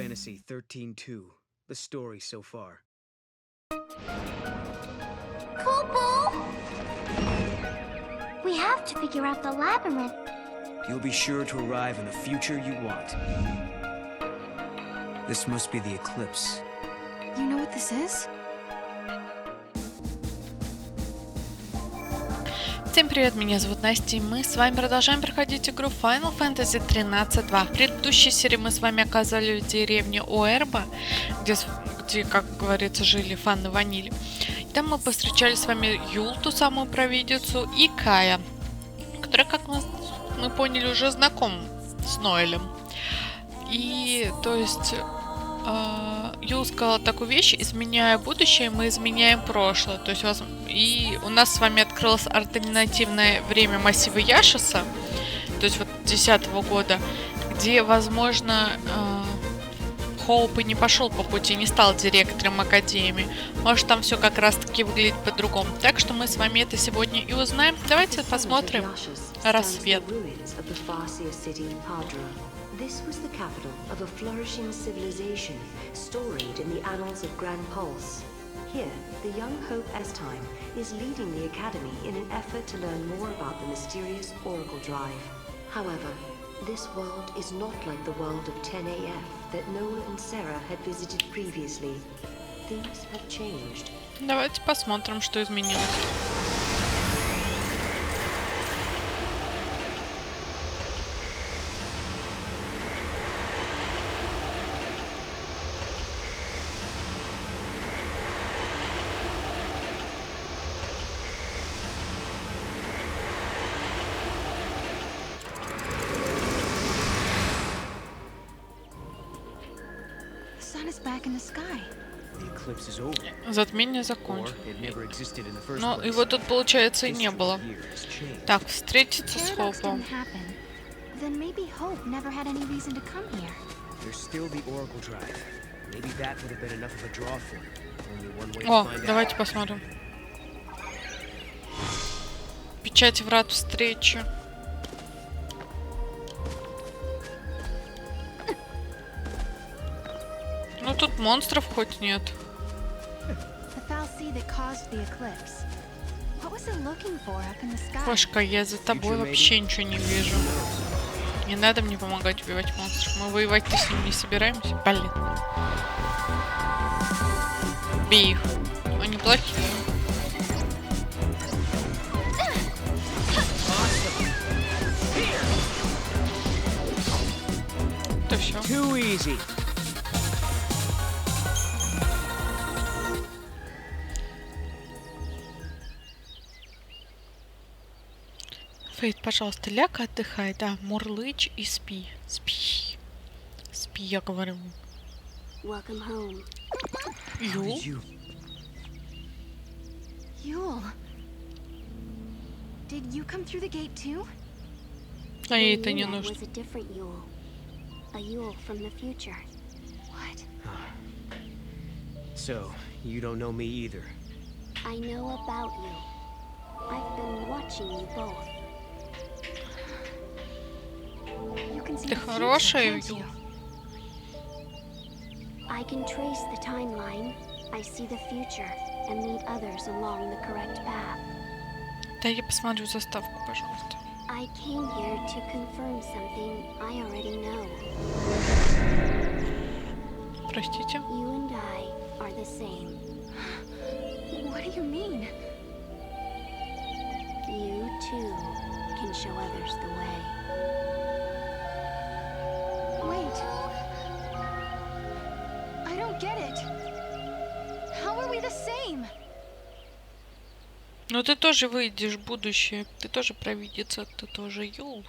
Fantasy 13-2. The story so far. Cool. We have to figure out the labyrinth. You'll be sure to arrive in the future you want. This must be the eclipse. You know what this is? Всем привет, меня зовут Настя, и мы с вами продолжаем проходить игру Final Fantasy XIII-2. В предыдущей серии мы с вами оказались в деревне Оэрба, где, как говорится, жили Фан и Ваниль. И там мы повстречали с вами Юл, ту самую провидицу, и Кая, которая, как мы поняли, уже знаком с Ноэлем. И, то есть, Юл сказала такую вещь: изменяя будущее, мы изменяем прошлое. То есть, и у нас с вами открылось альтернативное время массива Яшиса, то есть вот 10-го года, где, возможно, Хоуп и не пошел по пути, не стал директором академии. Может, там все как раз-таки выглядит по-другому. Так что мы с вами это сегодня и узнаем. Давайте посмотрим «Рассвет». This was the capital of a flourishing civilization, storied in the annals of Grand Pulse. Here, the young Hope XIII is leading the Academy in an effort to learn more about the mysterious Oracle Drive. However, this world is not like the world of 10AF that Ноэль and Сера had visited previously. Things have changed. Давайте посмотрим, что изменилось. Затмение закончилось. Но его тут, получается, и не было. Так, встретиться с Хоупом. О, давайте посмотрим. Печать врат встречи. Ну тут монстров хоть нет. Кошка, я за тобой вообще ничего не вижу. Не надо мне помогать убивать монстров. Мы воевать-то с ними не собираемся. Блин. Бей их. Они плохие. Это все. Фейт, пожалуйста, ляг, отдыхай, да, мурлычь и спи. Спи. Спи, я говорю. Юл? Юл. Did you come through the gate too? А ей это не нужно. A Yule from the future. What? So, you don't know me either. I know about you. I've been watching you both. Ты хорошая, Юл. I can trace the timeline. I see the future and lead others along the correct path. Да, я посмотрю заставку, пожалуйста. I came here to confirm something I already know. Простите. You and I are the same. What do you mean? You too can show others the way. Wait. I don't get it. How are we the same? Ну ты тоже выйдешь в будущее. Ты тоже провидица, ты тоже Юл.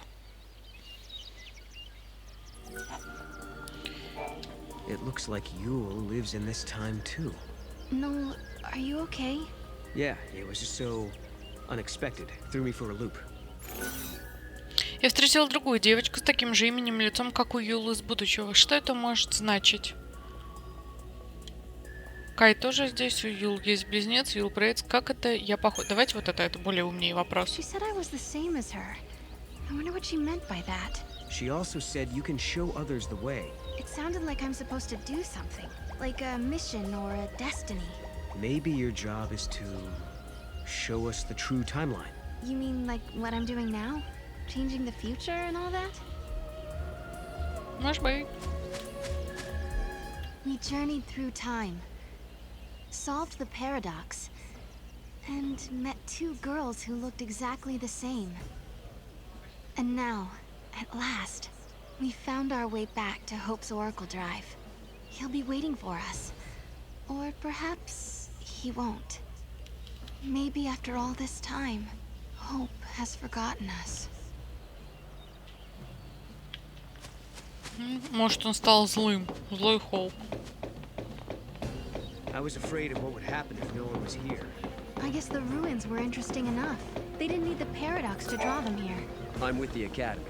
It looks like Yule lives in this time too. No, are you okay? Yeah, it was just so unexpected. Threw me for a loop. Я встретила другую девочку с таким же именем и лицом, как у Юлы из будущего. Что это может значить? Кай тоже здесь, у Юл есть близнец, Юл братец. Как это я похож? Давайте вот это более умнее вопрос. She also said you can show others the way. It sounded like I'm supposed to do something, like a mission or a destiny. Maybe your job is to show us the true timeline. You mean like what I'm doing now? Changing the future and all that? Может быть. We journeyed through time, solved the paradox, and met two girls who looked exactly the same. And now, at last, we found our way back to Hope's Oracle Drive. He'll be waiting for us. Or perhaps he won't. Maybe after all this time, Hope has forgotten us. Может, он стал злым. Злой Хоуп. I was afraid of what would happen if no one was here. I guess the ruins were interesting enough. They didn't need the paradox to draw them here. I'm with the Academy.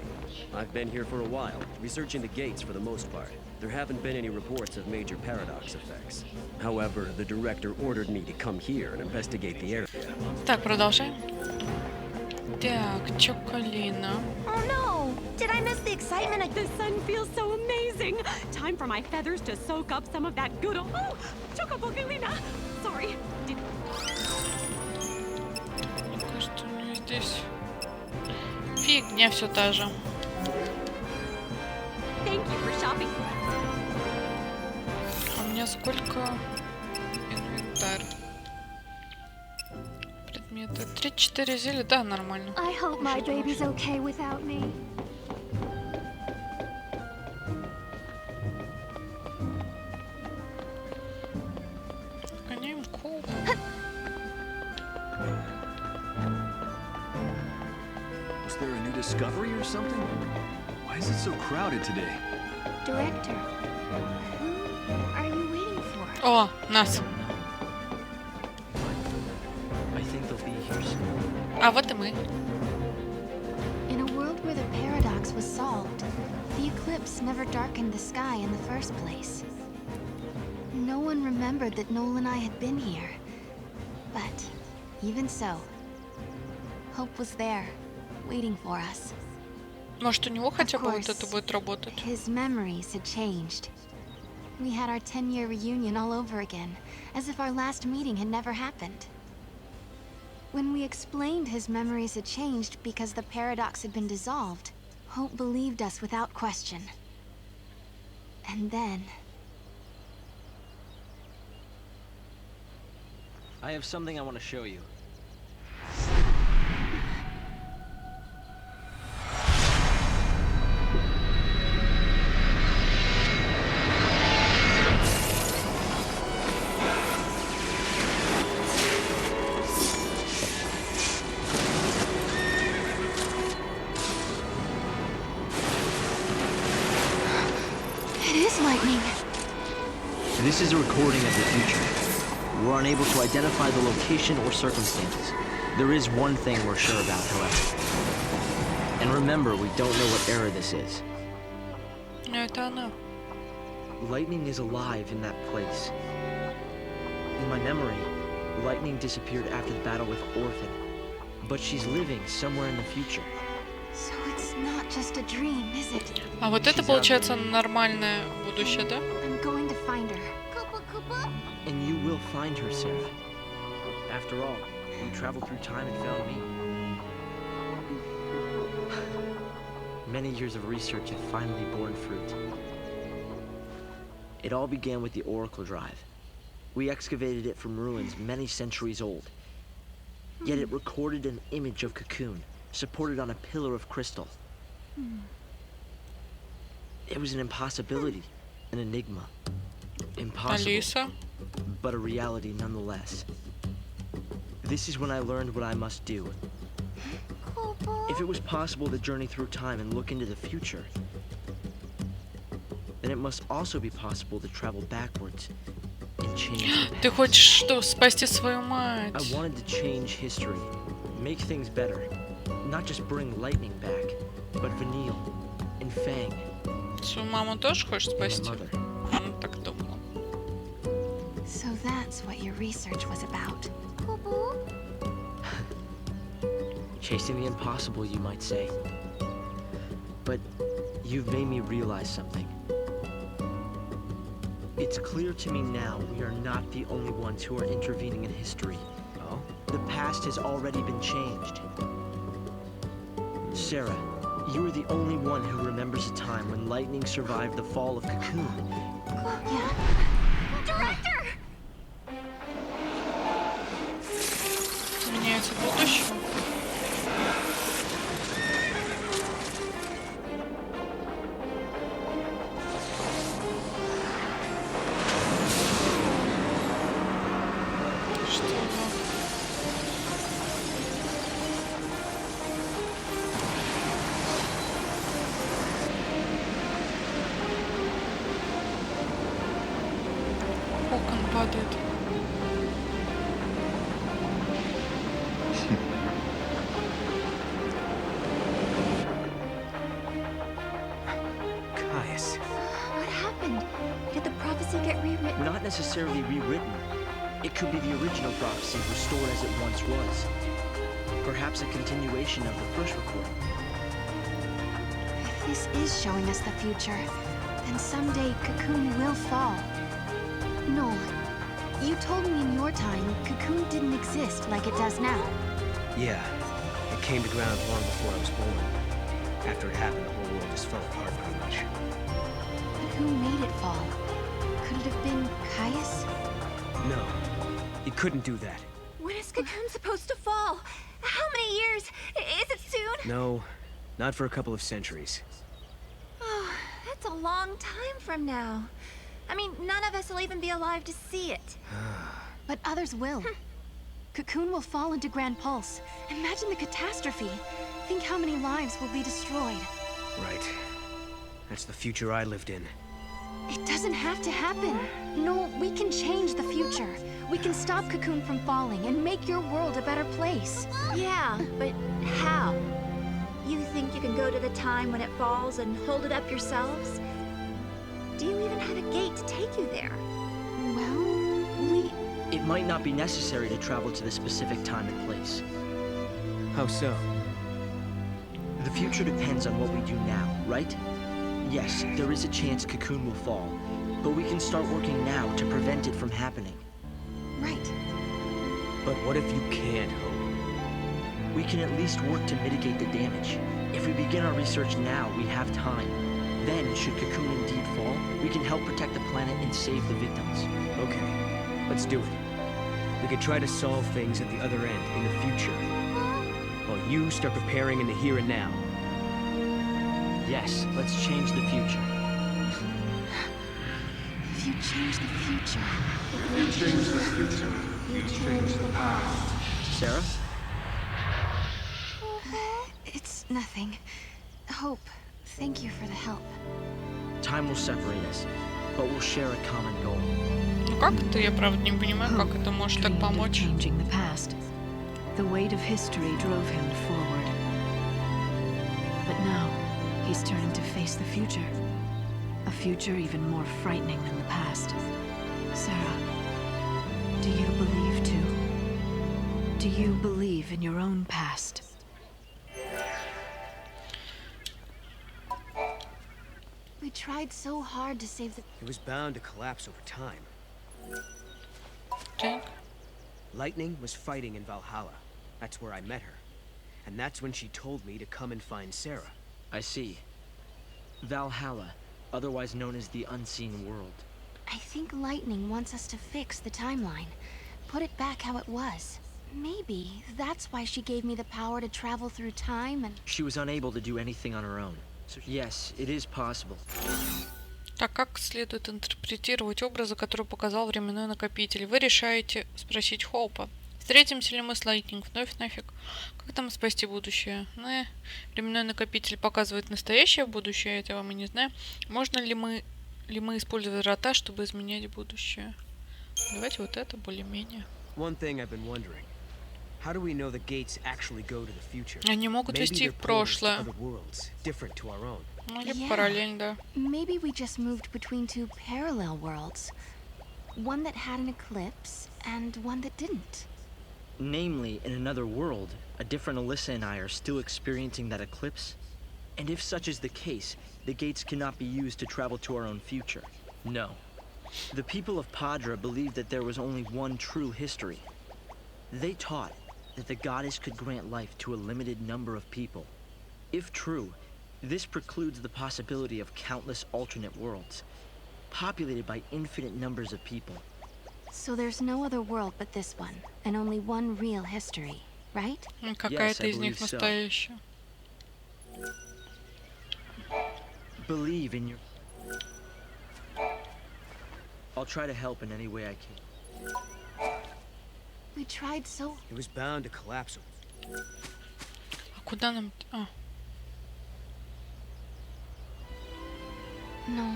I've been here for a while, researching the gates for the most part. There haven't been any reports of major paradox effects. However, the director ordered me to come here and investigate the area. Так, продолжаем. Так, Чоколина. Oh no! Did I miss the excitement? The sun feels so amazing. Time for my feathers to soak up some of that good old... Oh! Chocobogalina! Sorry. Мне кажется, у меня здесь фигня все та же. Thank you for shopping. А у меня сколько инвентарь? Предметы. 3-4 зелья, да, нормально. I hope my baby's okay without me. Гоняем коп. Was there a new discovery or something? Why is it so crowded today? Director, who are you waiting for? О, нас. I think they'll be here soon. А вот и мы. In a world where the paradox was solved, the eclipse never darkened the sky in the first place. No one remembered that Noel and I had been here. But even so, Hope was there, waiting for us. Может, у него хотя бы вот course, это будет работать? His memories had changed. We had our 10-year reunion all over again, as if our last meeting had never happened. When we explained his memories had changed because the paradox had been dissolved, Hope believed us without question. And then... I have something I want to show you. It is lightning! This is a recording of the future. We're unable to identify the location or circumstances. There is one thing we're sure about, however. And remember, we don't know what era this is. Ну, это она. Lightning is alive in that place. In my memory, Lightning disappeared after the battle with Orphan. But she's living somewhere in the future. So it's not just a dream, is it? А вот это получается нормальное будущее, да? I'm going to find her. And you will find her, Sera. After all, you traveled through time and found me. Many years of research have finally borne fruit. It all began with the Oracle Drive. We excavated it from ruins many centuries old. Yet it recorded an image of Cocoon, supported on a pillar of crystal. It was an impossibility, an enigma. Impossible, Алиса. but a reality nonetheless. This is when I learned what I must do. If it was possible to journey through time and look into the future, then it must also be possible to travel backwards and change the Ты past. хочешь что, спасти свою I мать? wanted to change history, make things better, not just bring Lightning back, but Vanilь and Fang Свою маму тоже хочешь and my спасти? mother. Ну, так думала. So that's what your research was about. Chasing the impossible, you might say. But You've made me realize something. It's clear to me now we are not the only ones who are intervening in history. Oh? The past has already been changed. Sera, you are the only one who remembers a time when Lightning survived the fall of Cocoon. Yeah. Director! Меняется будущее. Кокон падает. Caius. What happened? Did the prophecy get rewritten? Not necessarily rewritten. It could be the original prophecy restored as it once was. Perhaps a continuation of the first recording. If this is showing us the future, then someday Cocoon will fall. Noel, you told me in your time Cocoon didn't exist like it does now. Yeah. It came to ground long before I was born. After it happened, the whole world just fell apart pretty much. But who made it fall? Could it have been Caius? No. He couldn't do that. When is Cocoon supposed to fall? How many years? Is it soon? No. Not for a couple of centuries. Oh, that's a long time from now. I mean, none of us will even be alive to see it. But others will. Cocoon will fall into Grand Pulse. Imagine the catastrophe. Think how many lives will be destroyed. Right. That's the future I lived in. It doesn't have to happen. No, we can change the future. We can stop Cocoon from falling and make your world a better place. Yeah, but how? You think you can go to the time when it falls and hold it up yourselves? Do you even have a gate to take you there? Well, It might not be necessary to travel to the specific time and place. How so? The future depends on what we do now, right? Yes, there is a chance Cocoon will fall, but we can start working now to prevent it from happening. Right. But what if you can't, Hope? We can at least work to mitigate the damage. If we begin our research now, we have time. Then, should Cocoon indeed fall, we can help protect the planet and save the victims. Okay, let's do it. We could try to solve things at the other end, in the future. While you start preparing in the here and now. Yes, let's change the future. If you change the future... If you change the future, you change the past. Sera? It's nothing. Hope, thank you for the help. Time will separate us, but we'll share a common goal. Ну как это? Я правда не понимаю, как это может так помочь. Changing the past. The weight of history drove him forward. But now, he's turning to face the future. A future even more frightening than the past. Sera, do you believe too? Do you believe in your own past? We tried so hard to save the... It was bound to collapse over time. Так. Lightning was fighting in Valhalla. That's where I met her. And that's when she told me to come and find Sera. I see. Valhalla, otherwise known as the Unseen World. I think Lightning wants us to fix the timeline. Put it back how it was. Maybe that's why she gave me the power to travel through time and... She was unable to do anything on her own. So yes, it is possible. Так, как следует интерпретировать образы, которые показал временной накопитель? Вы решаете спросить Хоупа. Встретимся ли мы с Лайтнинг? Вновь нафиг. Как там спасти будущее? Временной накопитель показывает настоящее будущее, этого мы не знаем. Можно ли мы использовать врата, чтобы изменять будущее? Давайте вот это более-менее. One thing I've been wondering. How do we know the gates actually go to the future? Они могут вести в прошлое. Different to our own. Ну, либо параллель, да. Maybe we just moved between two parallel worlds. One that had an eclipse, and one that didn't. Namely, in another world, a different Alyssa and I are still experiencing that eclipse, And if such is the case, the gates cannot be used to travel to our own future. No. The people of Padra believed that there was only one true history. They taught that the goddess could grant life to a limited number of people. If true, this precludes the possibility of countless alternate worlds, populated by infinite numbers of people. So there's no other world but this one, and only one real history, right? Какая-то из них настоящая. Believe in your... I'll try to help in any way I can. We tried so... It was bound to collapse. А куда нам... А. No.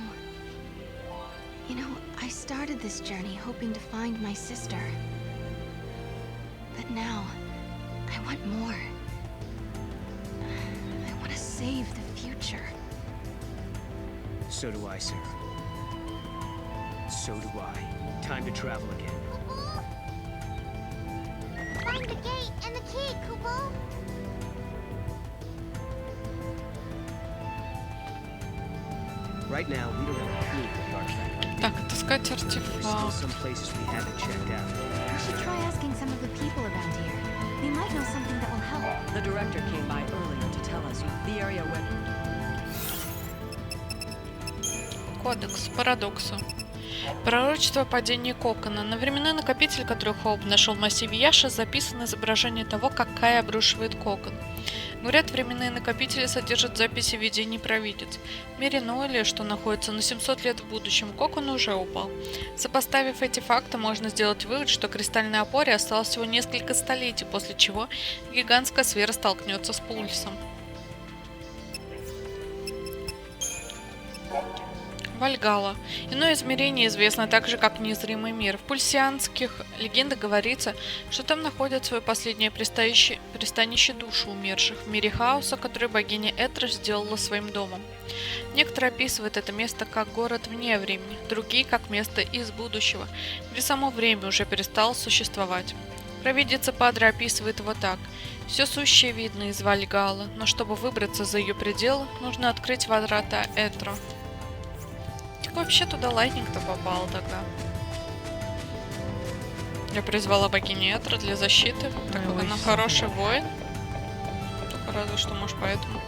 You know, I started this journey hoping to find my sister. But now, I want more. I want to save the future. So do I, Sera. So do I. Time to travel again. Find the gate and the key, Kubo. Right now, we don't have a clue where the artifact might be. Так, отыскать There's still артефакт. some places we haven't checked out. We should try asking some of the people around here. They might know something that will help. The director came by earlier to tell us the area where... Кодекс парадокса. Пророчество о падении Кокона. На временной накопитель, который Хоуп нашел в массиве Яши, записано изображение того, как Кай обрушивает Кокон. Говорят, временные накопители содержат записи видений провидец. В мире Ноэля, что находится на 700 лет в будущем, Кокон уже упал. Сопоставив эти факты, можно сделать вывод, что кристальной опоре осталось всего несколько столетий, после чего гигантская сфера столкнется с Пульсом. Вальгалла. Иное измерение известно также как незримый мир. В пульсианских легендах говорится, что там находят свое последнее пристанище души умерших, в мире хаоса, который богиня Этра сделала своим домом. Некоторые описывают это место как город вне времени, другие как место из будущего, где само время уже перестало существовать. Провидица Падре описывает его так. Все сущее видно из Вальгаллы, но чтобы выбраться за ее пределы, нужно открыть врата Этра. Вообще туда Лайтнинг-то попал тогда. Я призвала богиню Этра для защиты, так как она хороший воин. Только разве что, может, поэтому.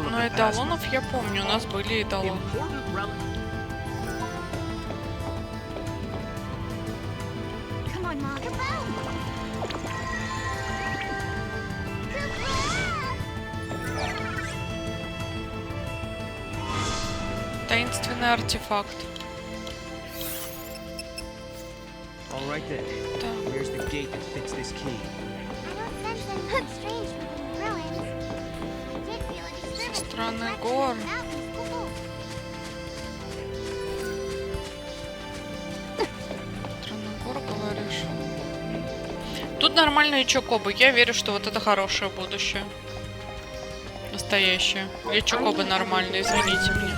Но эталонов я помню, у нас были эталоны. Таинственный артефакт. Со стороны гор. Стороны гор, говоришь? Тут нормальные чокобы. Я верю, что вот это хорошее будущее. Настоящее. Или чокобы нормальные, извините меня.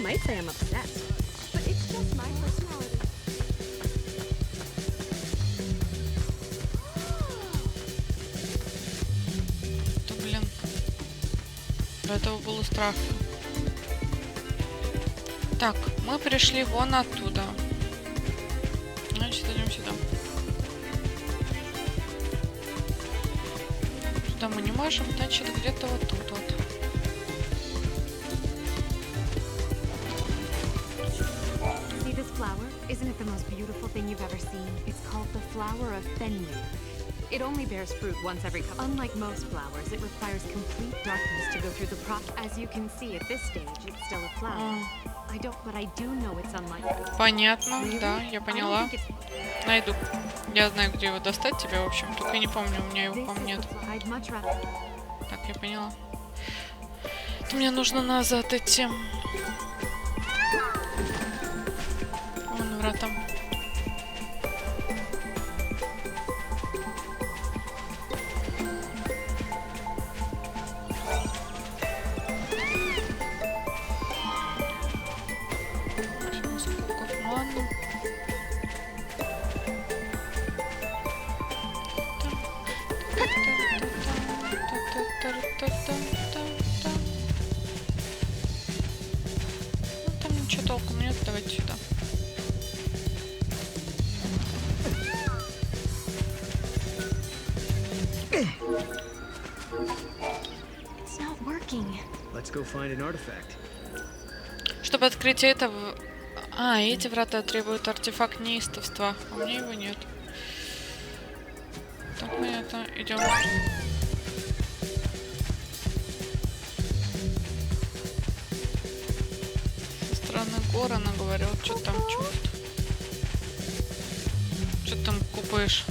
Might say I'm obsessed, but it's just my personality. Да блин. До этого было страшно. Так, мы пришли вон оттуда. Значит, идем сюда. Сюда мы не можем, значит, где-то вот тут вот. Isn't it the most beautiful thing you've ever seen? It's called the flower of Fenrir. It only bears fruit once every couple. Unlike most flowers, it requires complete darkness to go through the process. As you can see, at this stage, it's still a flower. But I do know it's unlikely. Понятно, да, я поняла. Найду. Я знаю, где его достать тебе, в общем. Только я не помню, у меня его, по-моему, нет. Так, я поняла. Мне нужно назад идти. Вон врата. Ну, там ничего толком нет, давайте сюда. It's not working. Let's go find an artifact. Чтобы открыть это... А, эти врата требуют артефакт неистовства. А у меня его нет. Так, понятно. Идем. Со стороны гор она говорила, что там черт. Что там купаешь?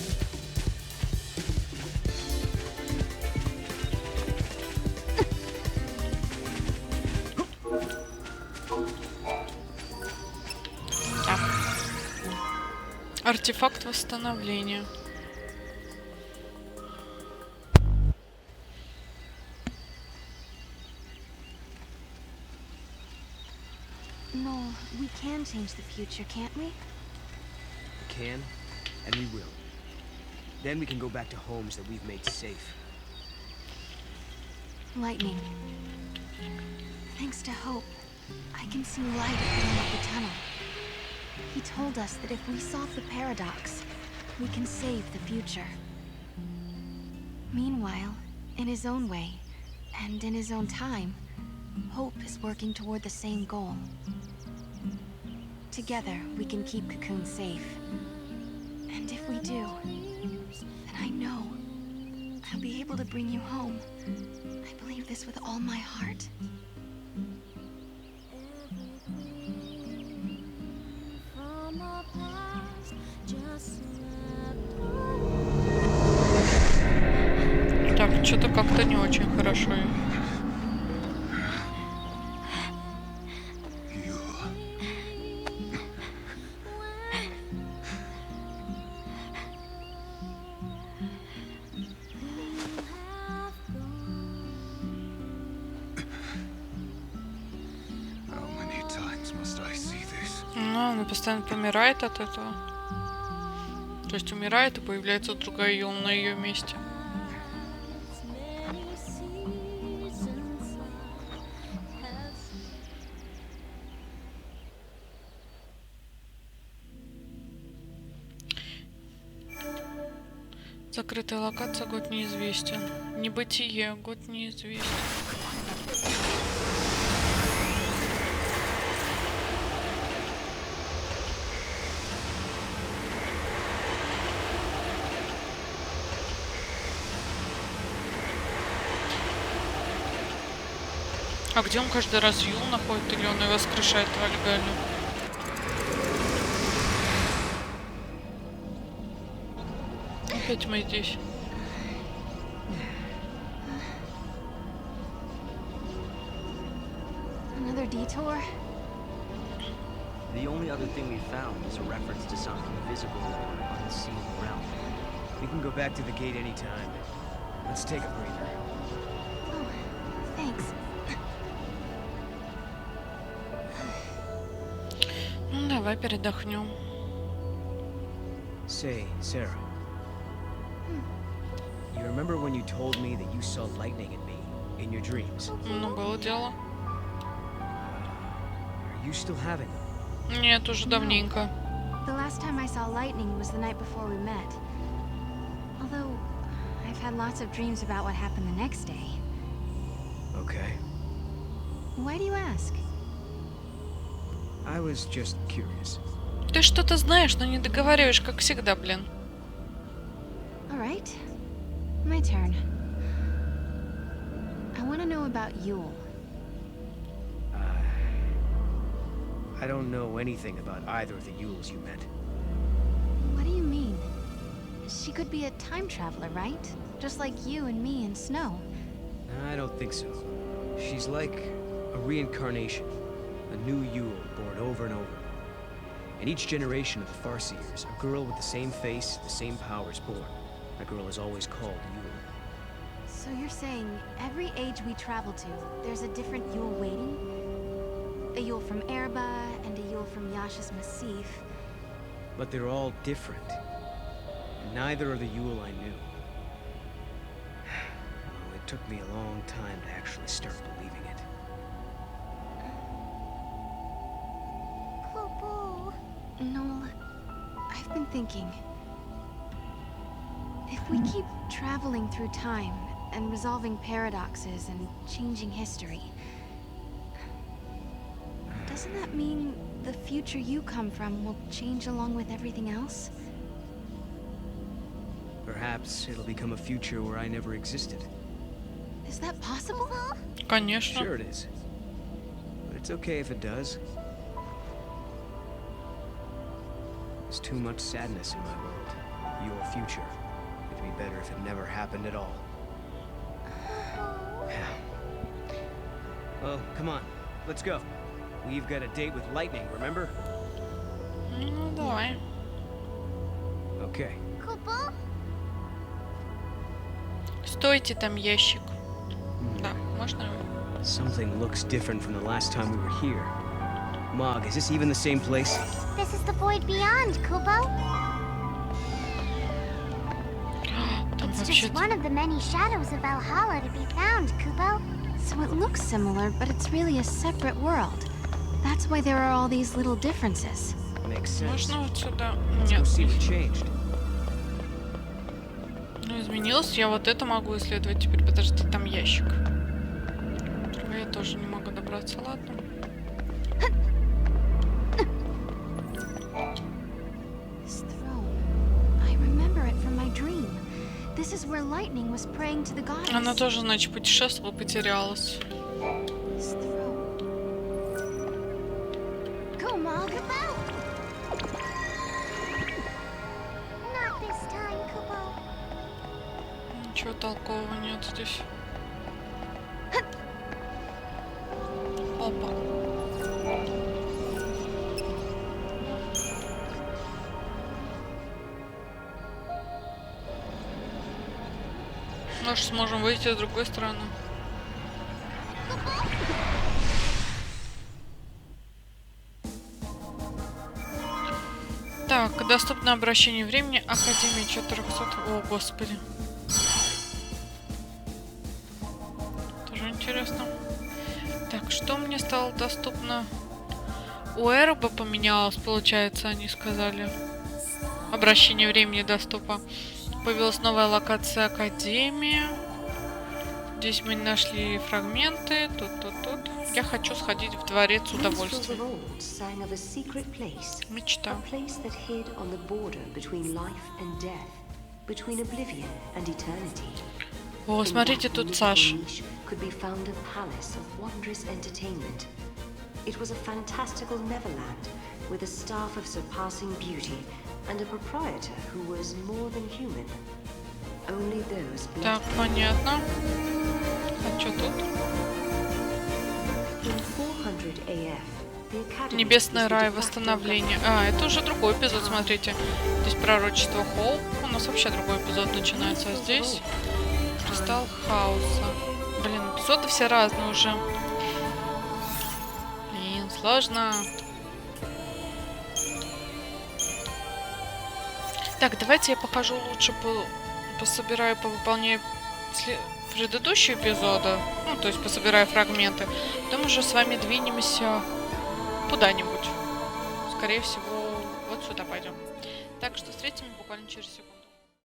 Артефакт восстановления. No, we can change the future, can't we? We can, and we will. Then we can go back to homes that we've made safe. Lightning. Thanks to Hope, I can see light at the end of the tunnel. He told us that if we solve the paradox, we can save the future. Meanwhile, in his own way, and in his own time, Hope is working toward the same goal. Together, we can keep Cocoon safe. And if we do, then I know I'll be able to bring you home. I believe this with all my heart. Так, что-то как-то не очень хорошо. Ну, она постоянно помирает от этого. То есть умирает, и появляется другая Юл на ее месте. Закрытая локация, год неизвестен. Небытие, год неизвестен. А где он каждый раз Юл находит, или он ее воскрешает легально? Опять мы здесь. Another detour? The only other thing we found is a reference to some invisible or unseen realm. We can go back to the gate anytime. Let's take a breather. Oh, thanks. Ну, давай передохнем. Say, Sera. You remember when you told me that you saw lightning in me, in your dreams? Ну, было дело. Are you still having them? Нет, уже давненько. The last time I saw lightning was the night before we met. Although, I've had lots of dreams about what happened the next day. Okay. Why do you ask? I was just curious. Ты что-то знаешь, но не договариваешь, как всегда, блин. All right. My turn. I want to know about Yule. I don't know anything about either of the Yules you met. What do you mean? She could be a time traveler, right? Just like you and me and Snow. I don't think so. She's like a reincarnation. A new Yule born over and over. In each generation of the Farseers, a girl with the same face, the same powers born. That girl is always called Yule. So you're saying every age we travel to, there's a different Yule waiting? A Yule from Erba and a Yule from Yasha's Massif. But they're all different. Neither are the Yule I knew. Well, it Took me a long time to actually start believing it. Kupo. Noel, I've been thinking. If we keep traveling through time and resolving paradoxes and changing history, doesn't that mean the future you come from will change along with everything else? Perhaps it'll become a future where I never existed. Is that possible? Конечно. Sure it is. But it's okay if it does. There's too much sadness in my world. Your future. It'd be better if it never happened at all. Well, come on. Let's go. We've got a date with Lightning, remember? Ну, давай. Okay. Kupo. Стойте, там ящик. Да, можно? Something looks different from the last time we were here. Mog, is this even the same place? This is the void beyond, Kupo. Там It's вообще... just one of the many shadows of Valhalla to be found, Kupo. So it looks similar, but it's really a separate world. That's why there are all these little differences. Makes sense. Можно вот сюда? Let's go Нет. see what changed. Ну, изменилось. Я вот это могу исследовать теперь. Подожди, там ящик. Этого я тоже не могу добраться. Ладно. This throne. I remember it from my dream. This is where Lightning was praying to the goddess. Она тоже, значит, путешествовала, потерялась. This throne. Go, Mog. Not this time, Kupo. Ничего толкового нет здесь. Опа. Может, сможем выйти с другой стороны. Так, доступно обращение времени. Академия 400. О, господи. Тоже интересно. Так, что мне стало доступно? У Эрба поменялось, получается, они сказали. Обращение времени доступа. Появилась новая локация Академии. Здесь мы нашли фрагменты. Тут. Я хочу сходить в дворец удовольствия. Мечта. О, смотрите, тут Саш. It was a fantastical Neverland with a staff of surpassing beauty and a proprietor who was more than human. Only those. Так, понятно. А что тут? In 400 AF, the Academy Небесный рай, восстановление. А, это уже другой эпизод, смотрите. Здесь пророчество Холл. У нас вообще другой эпизод начинается. А здесь кристалл хаоса. Блин, эпизоды все разные уже. Блин, сложно. Так, давайте я похожу лучше пособираю, повыполняю предыдущие эпизоды. Ну, то есть пособираю фрагменты. Потом уже с вами двинемся куда-нибудь. Скорее всего, вот сюда пойдем. Так что встретимся буквально через секунду.